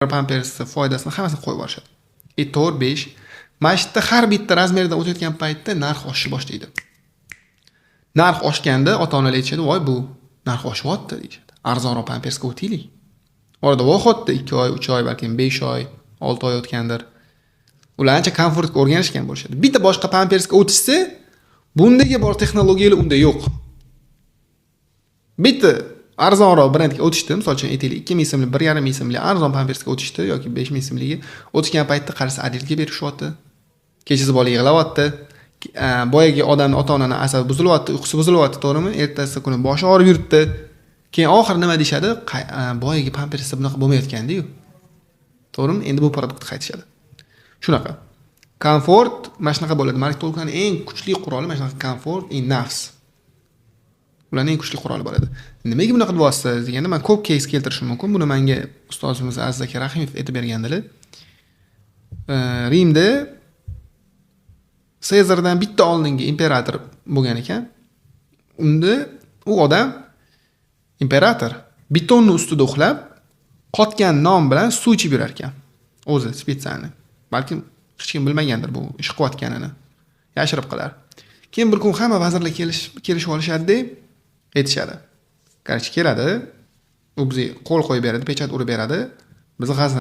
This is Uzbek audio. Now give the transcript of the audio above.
pampersni foydasini hammasini qo'yib yuborishadi. 4, 5. Mana shu yerda har bitta razmerdan o'tayotgan paytda narx oshishni boshlaydi. Narx oshganda ota-onalar aytishadi, "Voy, bu narx oshyapti" deyishadi. Arzonroq pampersga o'taylik. Orada vaqtda 2 oy, 3 oy, balki 5 oy, 6 oy o'tgandir. Ular ancha komfortga o'rganishgan bo'lishadi. Bitta boshqa pampersga o'tishsa, bundagi bor texnologiyalar unda yo'q. Bitta arzonroq brendga o'tishdi, misol uchun aytaylik 2000 so'mlik, 1,5 ming so'mlik arzon pampersga o'tishdi yoki 5000 so'mligi o'tishgan paytda qarasa adilga berishyapti. Kechasi bola yig'layapti. Boyagi odamning ota-onaning asabi buzilyapti, uyqusi buzilyapti, to'g'rimi? Ertasi kuni boshi og'rib yuribdi. Keyin oxir nima deyshadi? Boyagi pampersda bunaqa bo'lmayotgandi-yu. To'g'rimi? Endi bu produktni qaytishadi. Shunaqa. Komfort mana shunaqa bo'ladi. Marketologning eng kuchli quroli mana shunaqa komfort, nafs. Ularning eng kuchli quroli bo'ladi. Nimaga bunaqa deyapsiz deganda men ko'p case keltirishim mumkin. Buni menga ustozimiz Aziz aka Rahimov aytib bergandilar. Rimda Sezardan bitta oldingi imperator bo'lgan ekan. Unda u odam imperator betonning ustida uxlab, qotgan non bilan suv ichib yurar ekan. O'zi spetsiyalni. Balki hech kim bilmagandir bu ish qilayotganini. Yashirib qolar. Keyin bir kun hamma vazirlar kelishib olishadi-da, aytishadi. Qarshi keladi. U bizga qo'l qo'yib beradi, pechat urib beradi. Biz g'azna